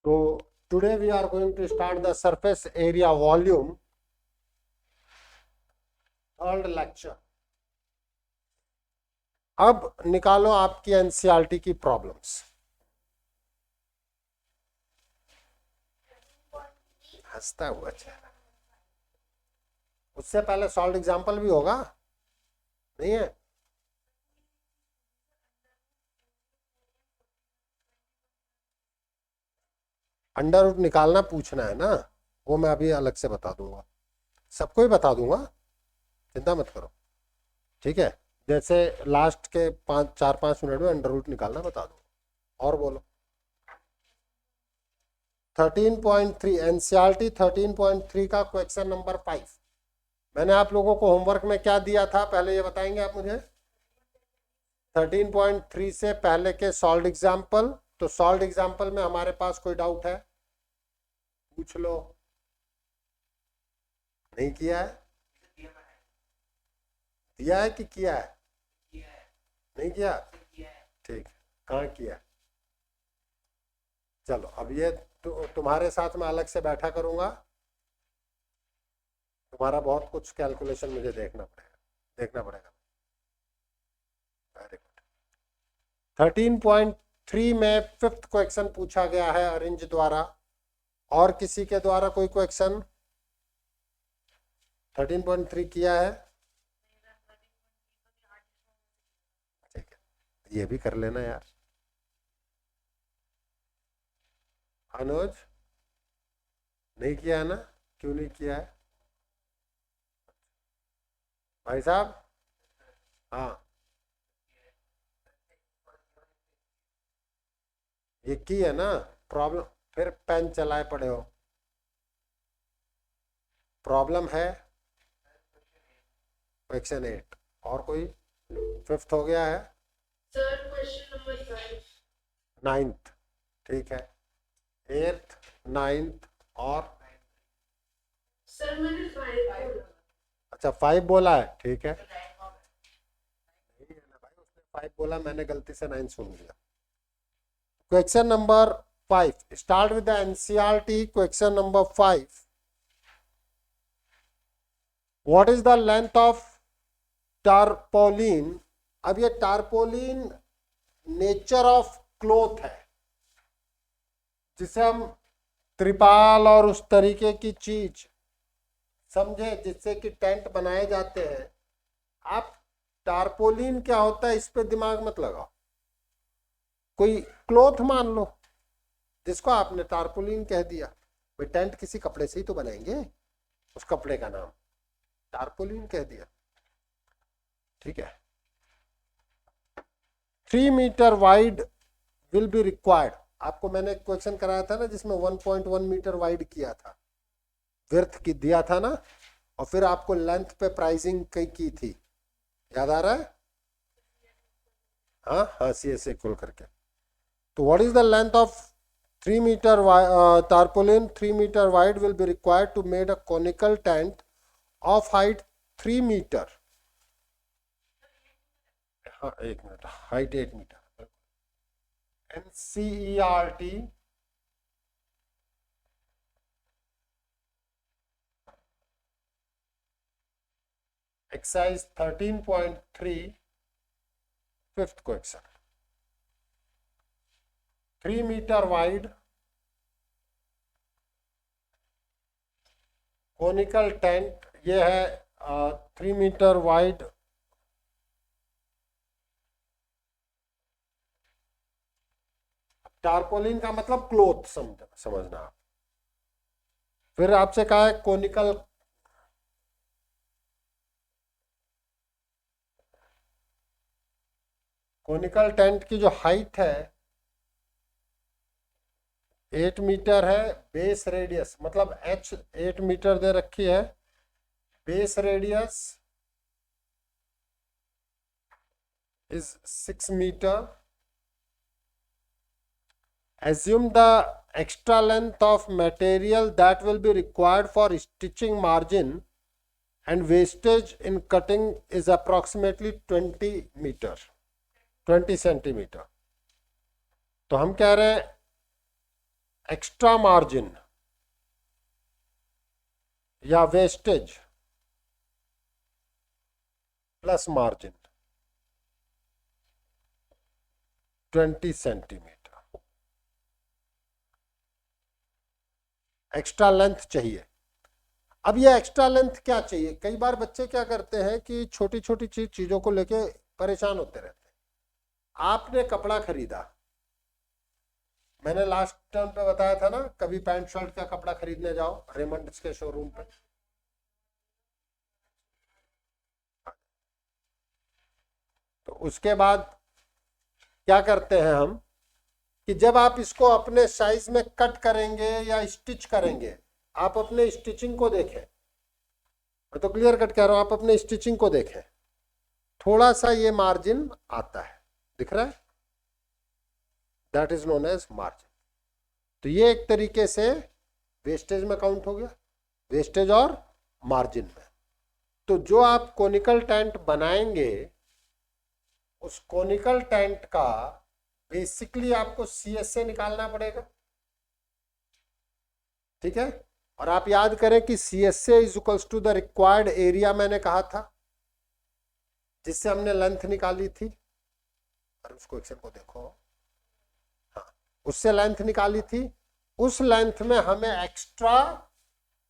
So today we are going to start the surface area volume, third lecture. अब निकालो आपकी NCERT की problems. हंसता हुआ चेहरा। उससे पहले सॉल्व एग्जाम्पल भी होगा, नहीं है? अंडर रूट निकालना पूछना है ना, वो मैं अभी अलग से बता दूंगा, सबको ही बता दूंगा, चिंता मत करो, ठीक है? जैसे लास्ट के 4-5 मिनट में अंडर रूट निकालना बता दो। और बोलो। 13.3 एनसीईआरटी 13.3 का क्वेश्चन नंबर 5। मैंने आप लोगों को होमवर्क में क्या दिया था, पहले ये बताएंगे आप मुझे? 13.3 से पहले के सॉल्व एग्जाम्पल। तो सॉल्व एग्जाम्पल में हमारे पास कोई डाउट है? पूछ लो। नहीं किया है? दिया है कि किया है? नहीं किया? ठीक, कहाँ किया? चलो अब ये तुम्हारे साथ में अलग से बैठा करूंगा, तुम्हारा बहुत कुछ कैलकुलेशन मुझे देखना पड़ेगा। Very good. 13.3 में फिफ्थ क्वेश्चन पूछा गया है अरेंज द्वारा। और किसी के द्वारा कोई क्वेश्चन 13.3 किया है? ठीक है, ये भी कर लेना यार। अनुज नहीं किया है ना? क्यों नहीं किया है भाई साहब? हाँ, ये की है ना प्रॉब्लम? फिर पेन चलाए पड़े हो। प्रॉब्लम है क्वेश्चन 8। और कोई? फिफ्थ हो गया है सर, क्वेश्चन नंबर 5। 9th, ठीक है। 8th, 9th और सर मैंने 5 बोला। अच्छा 5 बोला है, ठीक है। नहीं है ना भाई, उसने 5 बोला, मैंने गलती से 9 सुन लिया। Question number 5, start with the NCERT. Question number 5, what is the length of tarpaulin? अब ये टारपोलिन नेचर ऑफ क्लोथ है, जिसे हम त्रिपाल और उस तरीके की चीज समझे जिससे कि टेंट बनाए जाते हैं। आप टारपोलिन क्या होता है इस पे दिमाग मत लगाओ, कोई क्लोथ मान लो जिसको आपने टारपोलिन कह दिया। भाई टेंट किसी कपड़े से ही तो बनाएंगे, उस कपड़े का नाम टारपोलिन कह दिया, ठीक है। 3 metre wide will be required. आपको मैंने क्वेश्चन कराया था ना जिसमें 1.1 मीटर वाइड किया था, विर्थ की दिया था ना, और फिर आपको लेंथ पे प्राइसिंग की थी, याद आ रहा है? हाँ हाँ, CSA खोल करके। तो what is the length of 3 metre tarpaulin 3 metre wide will be required to made a conical tent of height 3 metre. हाँ 1 minute, height 8 metre. NCERT exercise 13.3 fifth question. 3 metre wide conical tent, ये है 3 metre wide tarpaulin का मतलब cloth समझना आप। फिर आपसे कहा है कोनिकल टेंट की जो हाइट है 8 मीटर है, बेस रेडियस मतलब H 8 मीटर दे रखी है, base radius is 6 meter. Assume the extra length of material that will be required for stitching margin and wastage in cutting is approximately 20 meter, 20 centimetre. तो हम कह रहे हैं एक्स्ट्रा मार्जिन या wastage plus margin 20 centimetre extra length चाहिए। अब ये extra length क्या चाहिए? कई बार बच्चे क्या करते हैं कि छोटी छोटी चीजों को लेके परेशान होते रहते हैं। आपने कपड़ा खरीदा, मैंने लास्ट टर्म पे बताया था ना, कभी पैंट शर्ट का कपड़ा खरीदने जाओ रेमंड्स के शोरूम पे, तो उसके बाद क्या करते हैं हम कि जब आप इसको अपने साइज में कट करेंगे या स्टिच करेंगे, आप अपने स्टिचिंग को देखें, मैं तो क्लियर कट कह रहा हूं, आप अपने स्टिचिंग को देखें, थोड़ा सा ये मार्जिन आता है, दिख रहा है, that is known as margin. तो ये एक तरीके से वेस्टेज में काउंट हो गया, वेस्टेज और मार्जिन में। तो जो आप कोनिकल टेंट बनाएंगे, उस कोनिकल टेंट का बेसिकली आपको CSA निकालना पड़ेगा, ठीक है। और आप याद करें कि CSA is equals to the required area, मैंने कहा था, जिससे हमने लेंथ निकाली थी, और उसको एक्सेल को देखो, हाँ, उससे लेंथ निकाली थी, उस लेंथ में हमें एक्स्ट्रा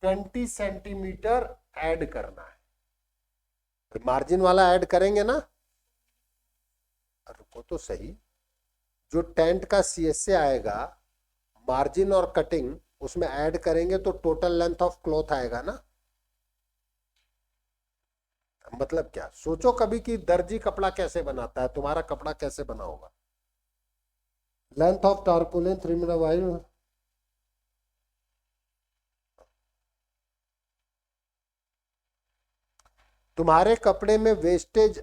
20 सेंटीमीटर ऐड करना है। मार्जिन वाला ऐड करेंगे ना, रुको तो सही, जो टेंट का CSA आएगा, मार्जिन और कटिंग उसमें ऐड करेंगे तो टोटल लेंथ ऑफ क्लॉथ आएगा ना। मतलब क्या, सोचो कभी कि दर्जी कपड़ा कैसे बनाता है, तुम्हारा कपड़ा कैसे बना होगा। Length of tarpaulin 3 metre wide, तुम्हारे कपड़े में वेस्टेज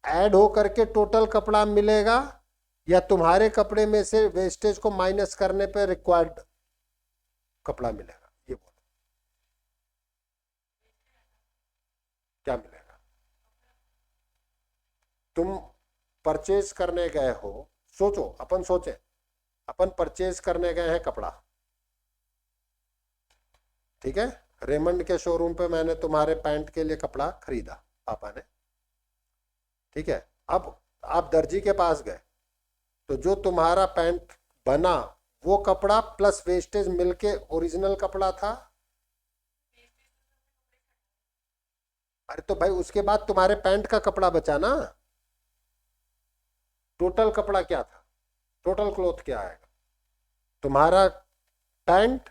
ऐड हो करके टोटल कपड़ा मिलेगा, या तुम्हारे कपड़े में से वेस्टेज को माइनस करने पे रिक्वायर्ड कपड़ा मिलेगा? ये बोलो क्या मिलेगा? तुम परचेज करने गए हो, सोचो, अपन सोचे, अपन परचेज करने गए हैं कपड़ा, ठीक है, रेमंड के शोरूम पे मैंने तुम्हारे पैंट के लिए कपड़ा खरीदा, पापा ने, ठीक है। अब आप दर्जी के पास गए, तो जो तुम्हारा पैंट बना वो कपड़ा प्लस वेस्टेज मिलके ओरिजिनल कपड़ा था। अरे तो भाई उसके बाद तुम्हारे पैंट का कपड़ा बचा ना, टोटल कपड़ा क्या था, टोटल क्लॉथ क्या आएगा? तुम्हारा पैंट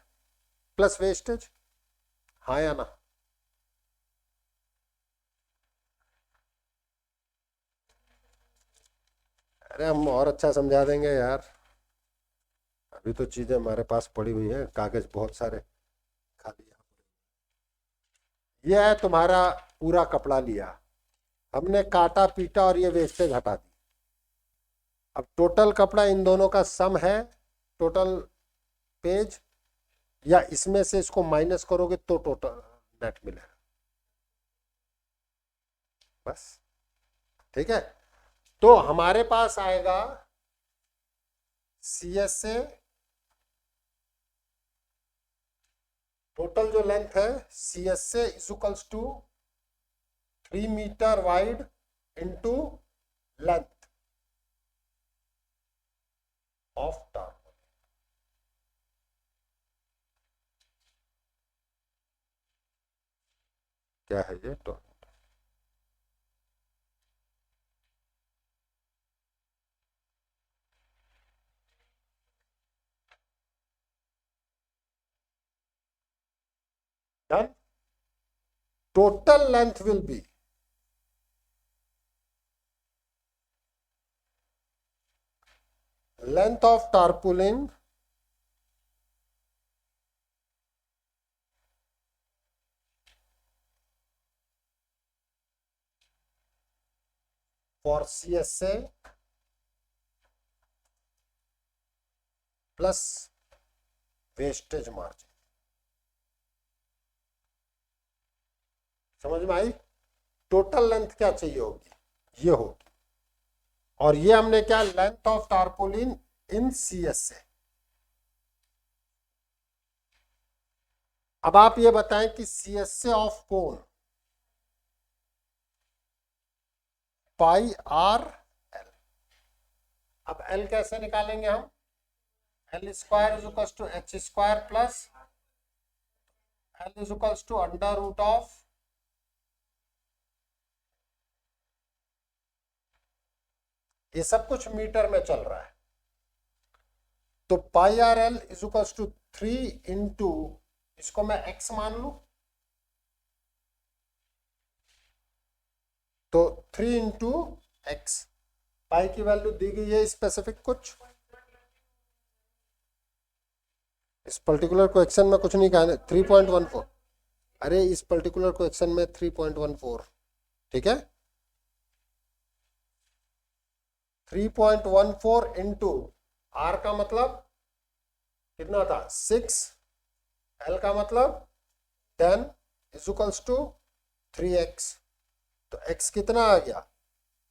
प्लस वेस्टेज, हाँ या ना? अरे हम और अच्छा समझा देंगे यार, अभी तो चीजें हमारे पास पड़ी हुई हैं, कागज बहुत सारे खाली। ये है तुम्हारा पूरा कपड़ा लिया, हमने काटा पीटा और ये वेस्टेज हटा दी। अब टोटल कपड़ा इन दोनों का सम है, टोटल पेज, या इसमें से इसको माइनस करोगे तो टोटल नेट मिलेगा, बस, ठीक है। तो हमारे पास आएगा CSA, टोटल जो लेंथ है CSA is equals to 3 metre wide into length of tarpaulin. क्या है ये? तो done. Total length will be length of tarpaulin for CSA plus wastage margin. समझ में आई? टोटल लेंथ क्या चाहिए होगी? ये होगी, और ये हमने क्या, length of tarpaulin in CSA, अब आप ये बताएं कि CSA of cone pi R L. अब एल कैसे निकालेंगे हम? L square is equal to H square plus L is equal to under root of, ये सब कुछ मीटर में चल रहा है, तो pi R L is equal to 3 into, इसको मैं x मान लू, तो 3 इंटू एक्स। पाई की वैल्यू दी गई है स्पेसिफिक कुछ, इस पर्टिकुलर क्वेश्चन में कुछ नहीं कहा, 3.14। अरे इस पर्टिकुलर क्वेश्चन में 3.14, ठीक है। 3.14 इंटू आर का मतलब कितना था 6, एल का मतलब 10 इज इक्वल्स टू 3x, तो x कितना आ गया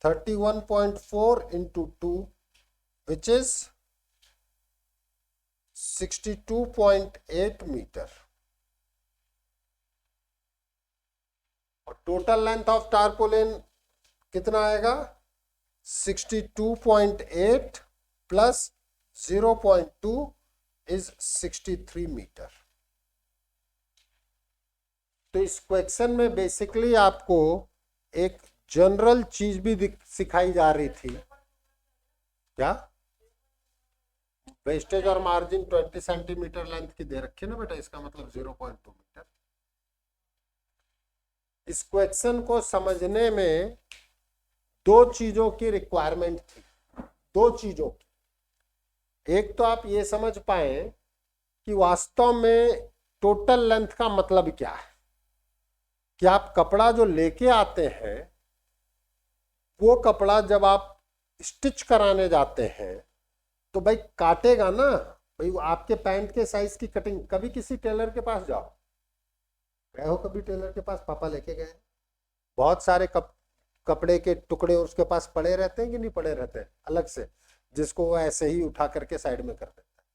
31.4 इंटू 2 विच इज 62.8 मीटर। और टोटल लेंथ ऑफ टारपोलिन कितना आएगा 62.8 प्लस 0.2 इज 63 मीटर। तो इस क्वेश्चन में बेसिकली आपको एक जनरल चीज भी सिखाई जा रही थी, क्या वेस्टेज और मार्जिन 20 सेंटीमीटर लेंथ की दे रखी है ना बेटा, इसका मतलब 0.2 मीटर। इस क्वेश्चन को समझने में दो चीजों की रिक्वायरमेंट थी, दो चीजों की। एक तो आप ये समझ पाए कि वास्तव में टोटल लेंथ का मतलब क्या है, कि आप कपड़ा जो लेके आते हैं वो कपड़ा जब आप स्टिच कराने जाते हैं तो भाई काटेगा ना, भाई वो आपके पैंट के साइज की कटिंग। कभी किसी टेलर के पास जाओ, गए हो कभी टेलर के पास? पापा लेके गए, बहुत सारे कपड़े के टुकड़े उसके पास पड़े रहते हैं कि नहीं पड़े रहते हैं अलग से, जिसको वो ऐसे ही उठा करके साइड में कर देता है।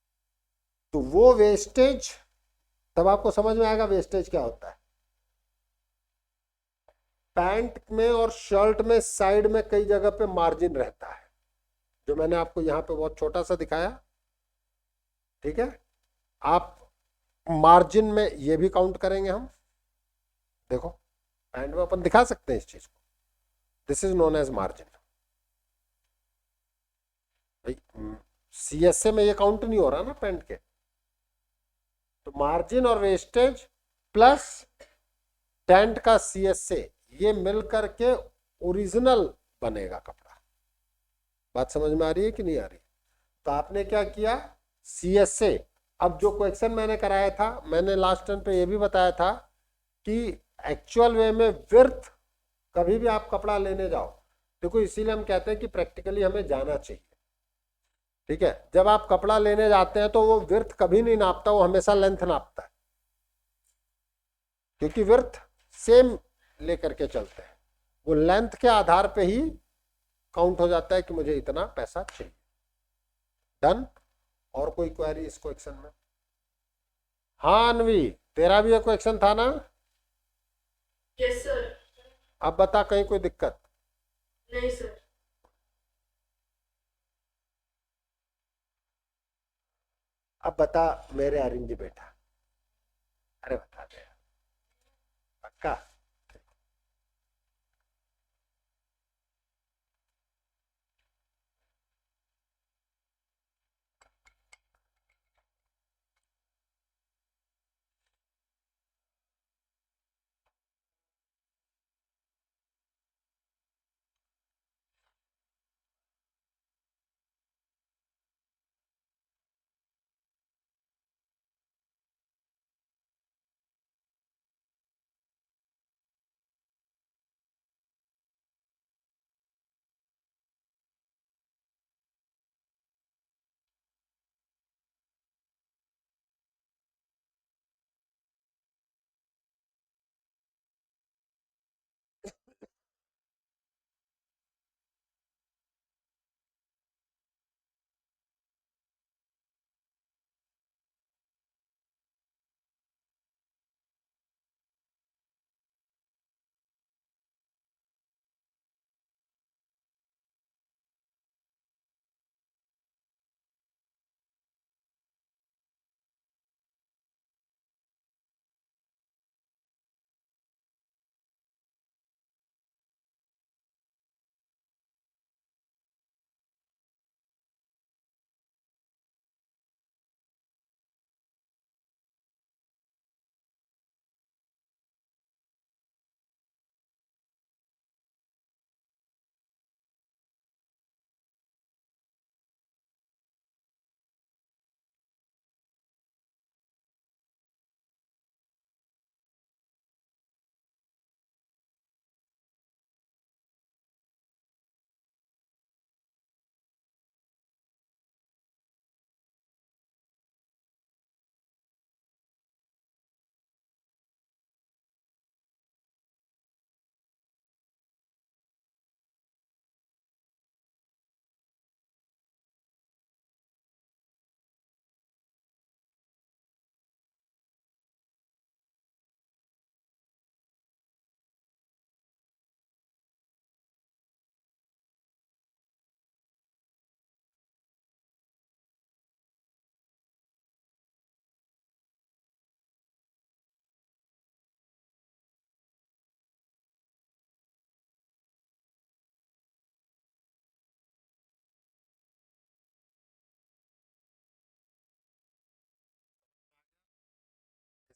तो वो वेस्टेज, तब आपको समझ में आएगा वेस्टेज क्या होता है। पैंट में और शर्ट में साइड में कई जगह पे मार्जिन रहता है, जो मैंने आपको यहाँ पे बहुत छोटा सा दिखाया, ठीक है। आप मार्जिन में ये भी काउंट करेंगे हम, देखो पैंट में अपन दिखा सकते हैं इस चीज को, this is known as margin. भाई CSA में ये काउंट नहीं हो रहा ना पैंट के, तो मार्जिन और वेस्टेज प्लस टेंट का CSA ये मिल करके ओरिजिनल बनेगा कपड़ा। बात समझ में आ रही है कि नहीं आ रही? तो आपने क्या किया CSA, अब जो क्वेश्चन मैंने कराया था, मैंने लास्ट टाइम पे ये भी बताया था कि एक्चुअल वे में विर्थ कभी भी आप कपड़ा लेने जाओ, देखो इसीलिए हम कहते हैं कि प्रैक्टिकली हमें जाना चाहिए, ठीक है। जब आप कपड़ा लेने जाते हैं तो वो विर्थ कभी नहीं नापता, वो हमेशा लेंथ नापता है, क्योंकि विर्थ सेम लेकर के चलते हैं, वो लेंथ के आधार पे ही काउंट हो जाता है कि मुझे इतना पैसा चाहिए। डन। और कोई क्वेरी इस क्वेश्चन में? हाँ अनवी, तेरा भी एक क्वेश्चन था ना? Yes sir. अब बता, कहीं कोई दिक्कत? नहीं सर। अब बता मेरे अरिंज बेटा, अरे बता दे पक्का।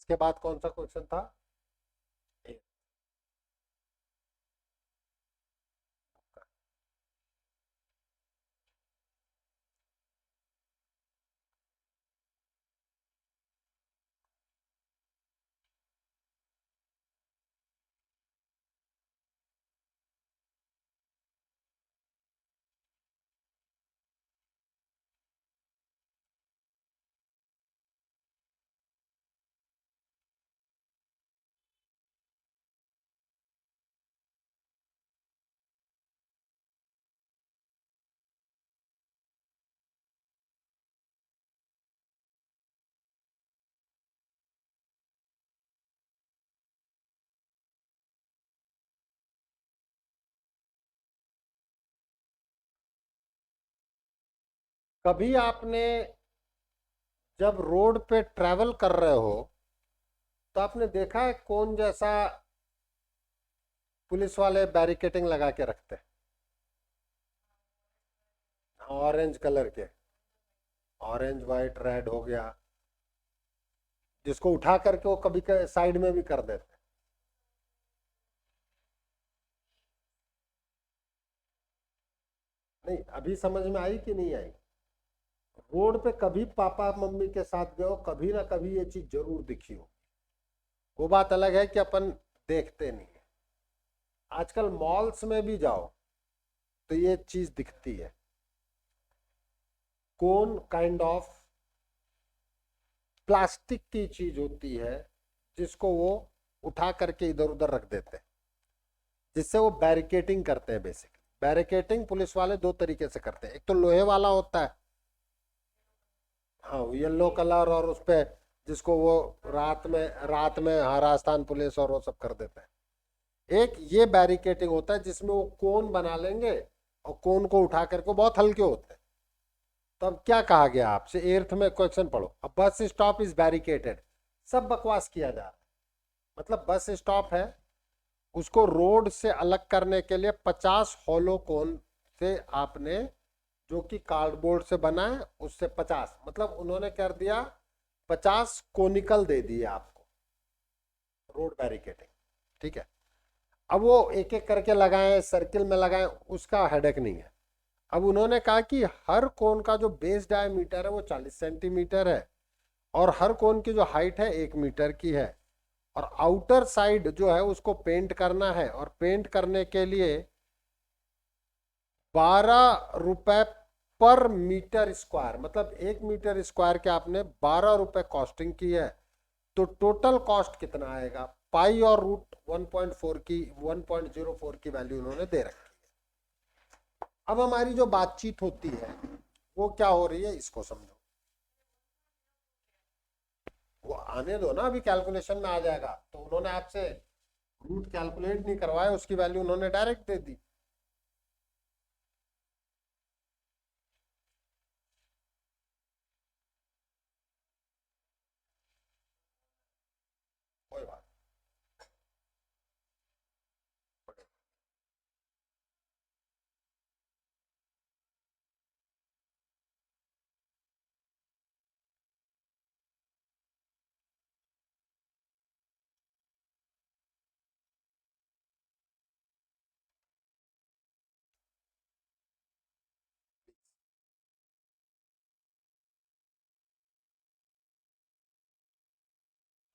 इसके बाद कौन सा क्वेश्चन था? कभी आपने जब रोड पे ट्रैवल कर रहे हो तो आपने देखा है कौन जैसा पुलिस वाले बैरिकेटिंग लगा के रखते हैं? ऑरेंज कलर के, ऑरेंज वाइट रेड हो गया, जिसको उठा करके वो कभी साइड में भी कर देते हैं। नहीं, अभी समझ में आई कि नहीं आई? रोड पे कभी पापा मम्मी के साथ गए हो, कभी ना कभी ये चीज जरूर दिखी हो। वो बात अलग है कि अपन देखते नहीं है। आजकल मॉल्स में भी जाओ तो ये चीज दिखती है। कौन काइंड ऑफ प्लास्टिक की चीज होती है जिसको वो उठा करके इधर उधर रख देते हैं, जिससे वो बैरिकेटिंग करते हैं। बेसिकली बैरिकेटिंग पुलिस वाले दो तरीके से करते हैं। एक तो लोहे वाला होता है, हाँ येलो कलर, और उस पे जिसको वो रात में हाँ राजस्थान पुलिस और वो सब कर देते हैं। एक ये बैरिकेटिंग होता है जिसमें वो कोन बना लेंगे और कोन को उठा करके बहुत हल्के होते हैं। तब क्या कहा गया आपसे? एर्थ में क्वेश्चन पढ़ो। अब बस स्टॉप इज बैरिकेटेड, सब बकवास किया जा रहा है। मतलब बस स्टॉप है, उसको रोड से अलग करने के लिए 50 हॉलो कोन से आपने, जो कि कार्डबोर्ड से बना है, उससे 50, मतलब उन्होंने कर दिया 50 कोनिकल दे दिए आपको रोड बैरिकेटिंग। ठीक है, अब वो एक एक करके लगाए, सर्किल में लगाए, उसका हेडेक नहीं है। अब उन्होंने कहा कि हर कोन का जो बेस डायमीटर है वो 40 सेंटीमीटर है, और हर कोन की जो हाइट है 1 मीटर की है, और आउटर साइड जो है उसको पेंट करना है, और पेंट करने के लिए 12 रुपए पर मीटर स्क्वायर, मतलब 1 मीटर स्क्वायर के आपने 12 रुपए कॉस्टिंग की है। तो टोटल कॉस्ट कितना आएगा? पाई और रूट 1.4 की 1.04 की वैल्यू उन्होंने दे रखी है। अब हमारी जो बातचीत होती है वो क्या हो रही है, इसको समझो। वो आने दो ना, अभी कैलकुलेशन में आ जाएगा। तो उन्होंने आपसे रूट कैलकुलेट नहीं करवाया, उसकी वैल्यू उन्होंने डायरेक्ट दे दी। कोई बात नहीं।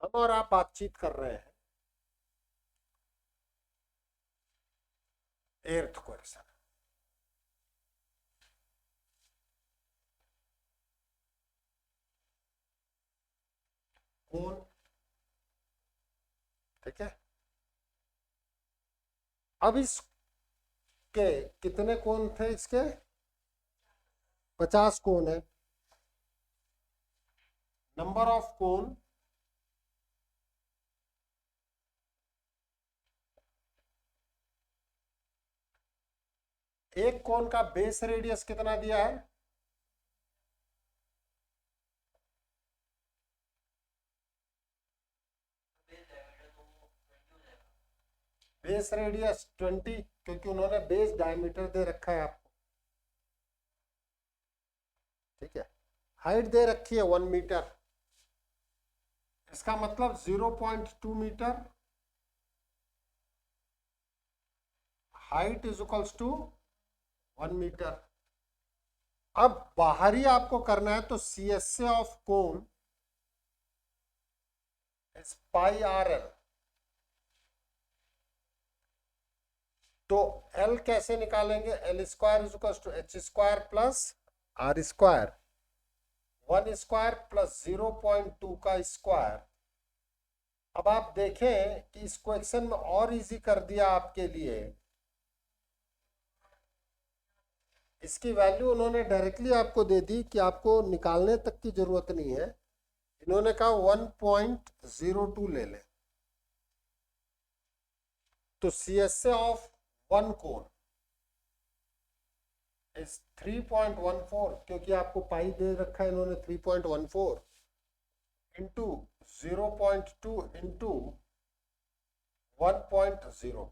हम और आप बातचीत कर रहे हैं एर्थ क्वेश्चन। कौन, ठीक है। अब इसके कितने कोण थे? इसके 50 कोण है। नंबर ऑफ कोण एक कोण का बेस रेडियस कितना दिया है? बेस रेडियस 20, क्योंकि उन्होंने बेस डायमीटर दे रखा है आपको। ठीक है, हाइट दे रखी है 1 मीटर, इसका मतलब 0.2 metre, height is equals to 1 metre. अब बाहरी आपको करना है तो C S A of cone is pi R L. तो एल कैसे निकालेंगे? L square is equal to H square plus R square, 1 square plus 0.2 का स्क्वायर। अब आप देखें कि इस क्वेश्चन में और इजी कर दिया आपके लिए। इसकी वैल्यू उन्होंने डायरेक्टली आपको दे दी कि आपको निकालने तक की जरूरत नहीं है। इन्होंने कहा 1.02 ले लें। तो C S A of one cone is 3.14, क्योंकि आपको पाई दे रखा है इन्होंने 3.14 इंटू 0.2 इंटू 1.0।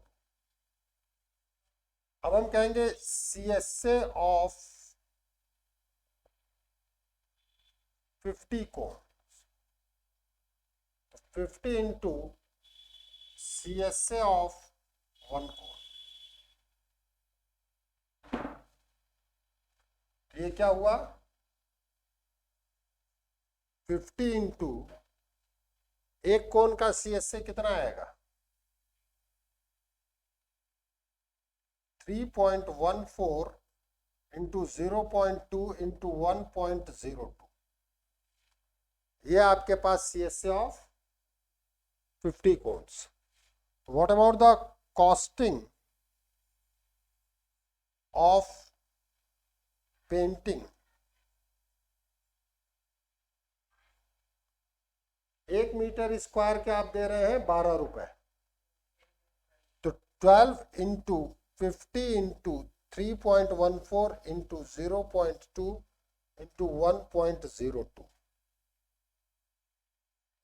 अब हम कहेंगे सी S A of 50 cone, 50 into C S A of 1 cone. ये क्या हुआ? 50 इंटू एक कोण का सी एस ए कितना आएगा? 3.14 इंटू 0.2 इंटू 1.02। ये आपके पास C S A of 50 cones. What about the costing of painting? 1 metre square के आप दे रहे हैं 12 रुपए। तो 12 इंटू 50 इंटू 3.14 इंटू 0.2 इंटू 1.02।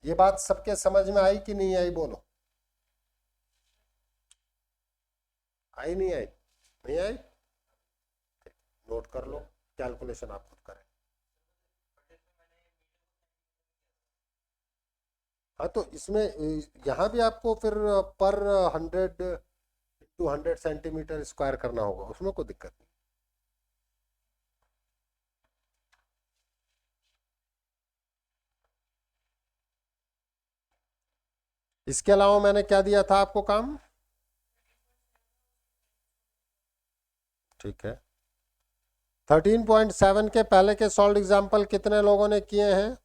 ये बात सबके समझ में आई कि नहीं आई? बोलो, आई नहीं आई? नहीं आई? नोट कर लो, कैलकुलेशन आप खुद करें। हाँ, तो इसमें यहाँ भी आपको फिर पर 100 टू 100 सेंटीमीटर स्क्वायर करना होगा, उसमें कोई दिक्कत नहीं। इसके अलावा मैंने क्या दिया था आपको काम? ठीक है, 13.7 के पहले के सॉल्व एग्जाम्पल कितने लोगों ने किए हैं?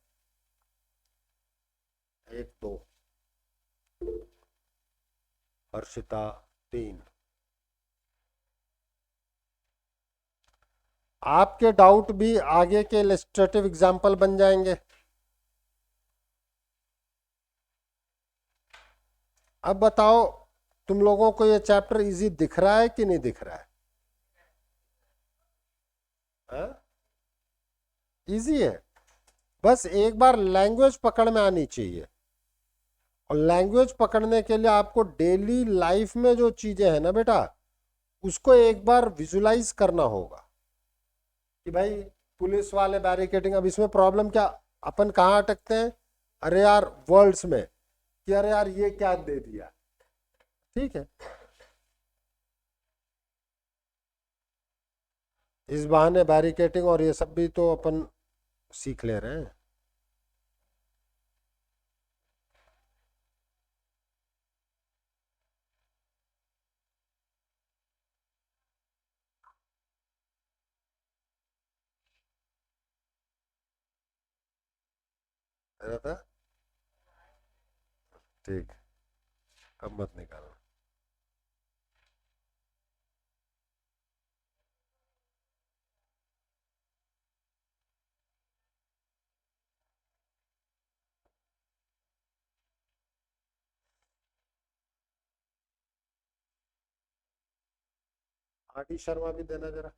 1 2, हर्षिता 3। आपके डाउट भी आगे के इलस्ट्रेटिव एग्जाम्पल बन जाएंगे। अब बताओ, तुम लोगों को ये चैप्टर इजी दिख रहा है कि नहीं दिख रहा है? इजी है, बस एक बार लैंग्वेज पकड़ में आनी चाहिए। और लैंग्वेज पकड़ने के लिए आपको डेली लाइफ में जो चीजें हैं ना बेटा, उसको एक बार विजुलाइज करना होगा कि भाई पुलिस वाले बैरिकेडिंग। अब इसमें प्रॉब्लम क्या, अपन कहाँ अटकते हैं? अरे यार वर्ड्स में, कि अरे यार ये क्या दे दिया। ठीक है, इस बहाने बैरिकेडिंग और ये सब भी तो अपन सीख ले रहे हैं। था ठीक, अब मत निकालना। आर डी शर्मा भी देना जरा।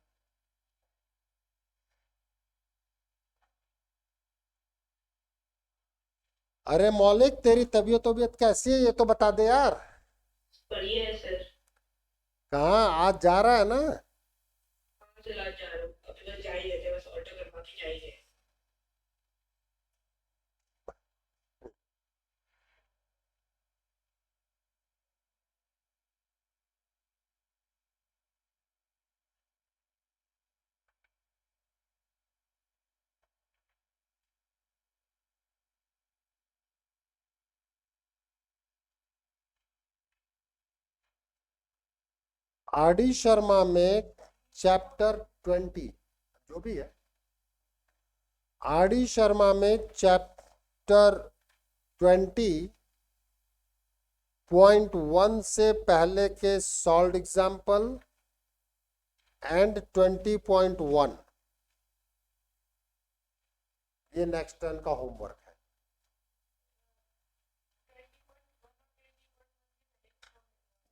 अरे मौलिक, तेरी तबीयत कैसी है ये तो बता दे यार। बढ़िया है सर। कहाँ आज जा रहा है ना? कहाँ से ला जा रहा हूँ, अभी बस जा ही रहते हैं, बस ऑल्टर करवा के जा ही रहे हैं। आर डी शर्मा में चैप्टर 20 जो भी है, आर डी शर्मा में चैप्टर 20.1 से पहले के सॉल्व्ड एग्जाम्पल एंड 20.1 ये नेक्स्ट टर्न का होमवर्क है।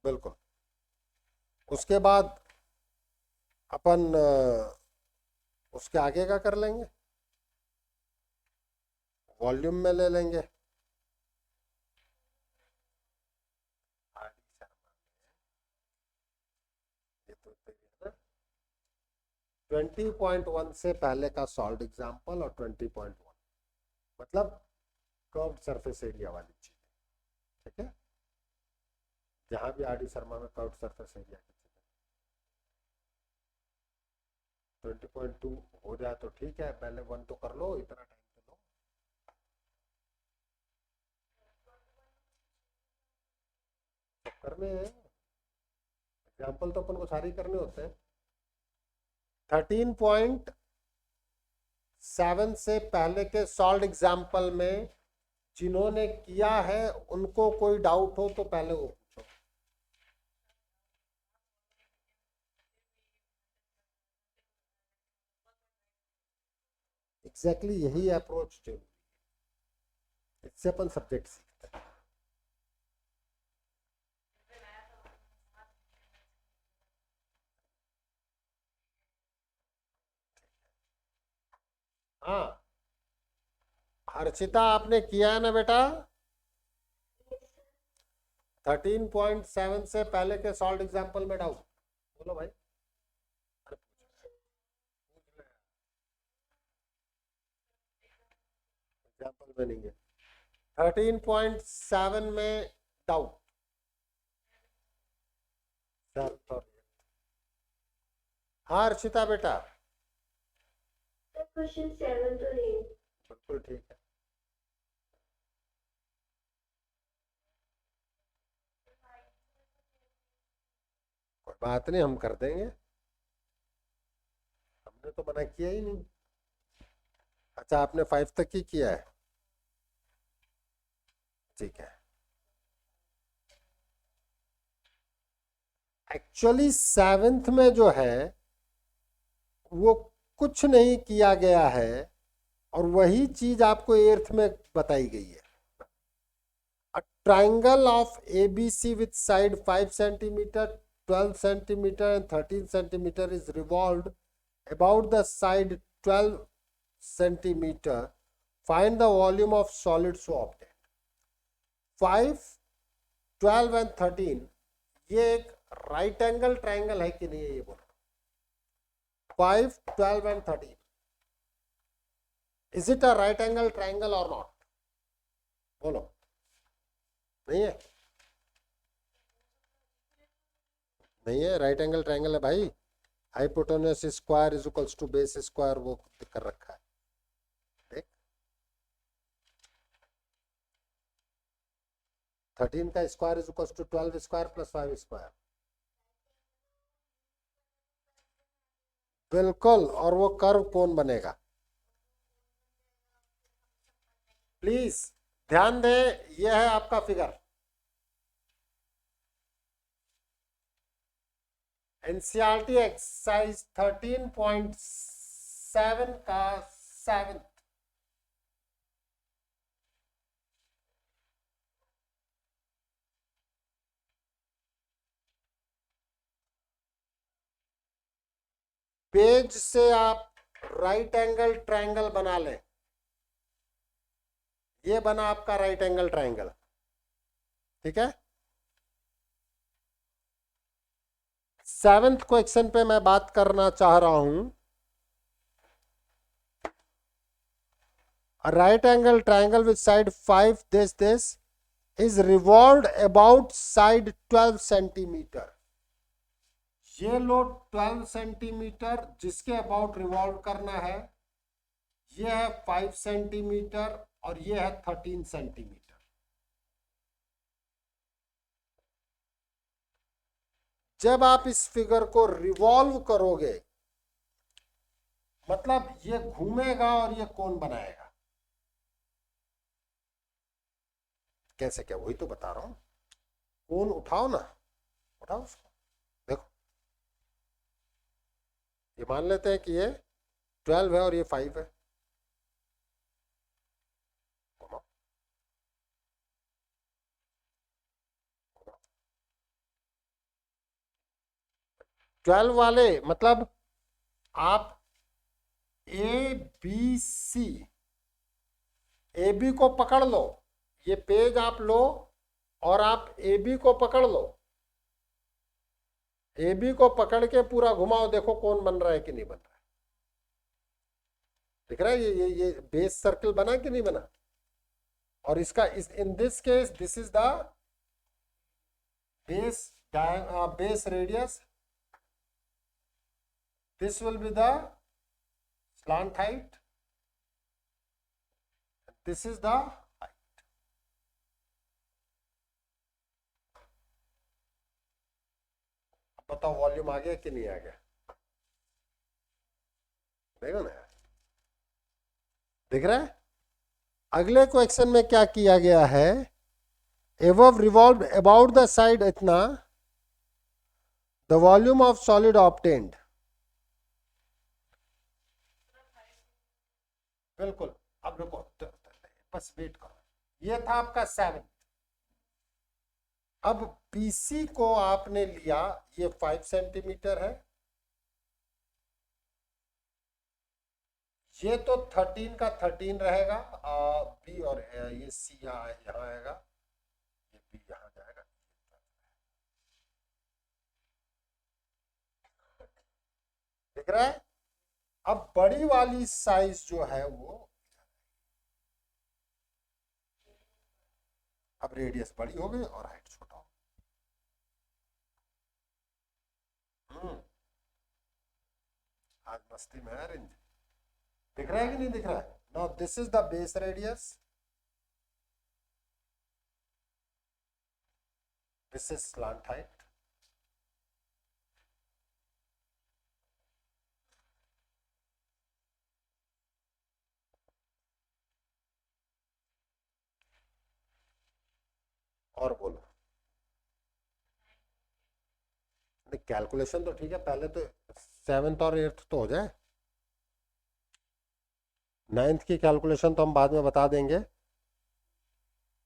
बिल्कुल। उसके बाद अपन उसके आगे का कर लेंगे, वॉल्यूम में ले लेंगे। 20.1 से पहले का सॉल्व्ड एग्जाम्पल और 20.1 मतलब कर्व्ड सरफेस एरिया वाली चीज, ठीक है। जहां भी आर डी शर्मा में कर्व्ड सरफेस एरिया की चीज 20.2 हो जाए तो ठीक है, पहले 1 तो कर लो, इतना टाइम तो लो। करने हैं एग्जाम्पल तो अपन को सारे करने होते हैं। 13.7 से पहले के सॉल्व्ड एग्जाम्पल में जिन्होंने किया है उनको कोई डाउट हो तो पहले वो पूछो। एग्जैक्टली यही अप्रोच जरूरी है, इससे अपन सब्जेक्ट सीखते हैं। हाँ हर्षिता आपने किया है ना बेटा? 13.7 से पहले के सॉल्व्ड एग्जाम्पल में डाउट बोलो भाई। एग्जाम्पल में नहीं है। 13.7 में डाउट हाँ हर्षिता बेटा क्वेश्चन 7 तो नहीं। बिल्कुल ठीक है। कोई बात नहीं, हम कर देंगे, हमने तो मना किया ही नहीं। अच्छा आपने 5 तक ही किया है, ठीक है। एक्चुअली 7th में जो है वो कुछ नहीं किया गया है और वही चीज आपको 8th में बताई गई है। A triangle of ABC with side 5 centimeter, 12 centimeter and 13 centimeter is revolved about the side 12 centimeter. Find the volume of solid so obtained. 5, 12 and 13 ये एक राइट एंगल ट्राइंगल है कि नहीं है ये बोलो। 5, 12 and 13 is it a right angle triangle or not? बोलो। नहीं है, नहीं है, राइट एंगल ट्राइंगल है भाई। Hypotenuse square is equals to base square वो कर रखा है, देख। 13 का square is equals to 12 square plus 5 square. बिल्कुल, और वो कर्व कौन बनेगा? प्लीज ध्यान दे, ये है आपका फिगर। एनसीईआरटी एक्सरसाइज 13.7 का 7th पेज से आप राइट एंगल ट्रायंगल बना लें। ये बना आपका राइट एंगल ट्रायंगल, ठीक है। 7th क्वेश्चन पे मैं बात करना चाह रहा हूं। Right angle triangle with side 5 this is revolved about side 12 centimetre. ये लो 12 सेंटीमीटर जिसके अबाउट रिवॉल्व करना है, ये है 5 सेंटीमीटर और ये है 13 सेंटीमीटर। जब आप इस फिगर को रिवॉल्व करोगे, मतलब ये घूमेगा और ये कोण बनाएगा। कैसे, क्या, वही तो बता रहा हूं। कोण उठाओ ना, उठाओ उसको, देखो ये मान लेते हैं कि ये 12 है और ये 5 है। 12 वाले मतलब आप A B C, A B को पकड़ लो, ये पेज आप लो और आप ए बी को पकड़ लो, ए बी को पकड़ के पूरा घुमाओ, देखो कौन बन रहा है कि नहीं बन रहा है। दिख रहा है ये बेस सर्कल बना कि नहीं बना। और इसका in this case this is the base radius, this will be the slant height, this is the height. अब बताओ वॉल्यूम आ गया कि नहीं आ गया, देखो ना, दिख रहा है। अगले क्वेश्चन में क्या किया गया है, above revolved about the side इतना, the volume of solid obtained, बिल्कुल। अब रुको, बस वेट करो, ये था आपका 7। अब BC को आपने लिया, ये 5 सेंटीमीटर है, ये तो 13 का 13 रहेगा, बी और ये सी यहाँ आएगा, ये बी यहाँ जाएगा, दिख रहा है। अब बड़ी वाली साइज जो है वो, अब रेडियस बड़ी हो गई और हाइट छोटा हो। आज मस्ती में है रेंज, दिख रहा है कि नहीं दिख रहा है। Now this is the base radius, this is slant height, और बोलो। कैलकुलेशन तो ठीक है, पहले तो 7th और 8th तो हो जाए, 9th की कैलकुलेशन तो हम बाद में बता देंगे।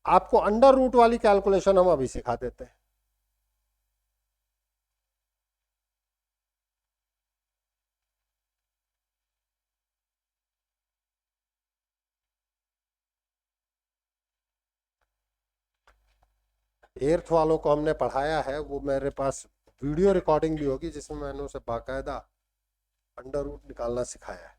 आपको अंडर रूट वाली कैलकुलेशन हम अभी सिखा देते हैं। एर्थ वालों को हमने पढ़ाया है, वो मेरे पास वीडियो रिकॉर्डिंग भी होगी जिसमें मैंने उसे बाकायदा अंडर रूट निकालना सिखाया है।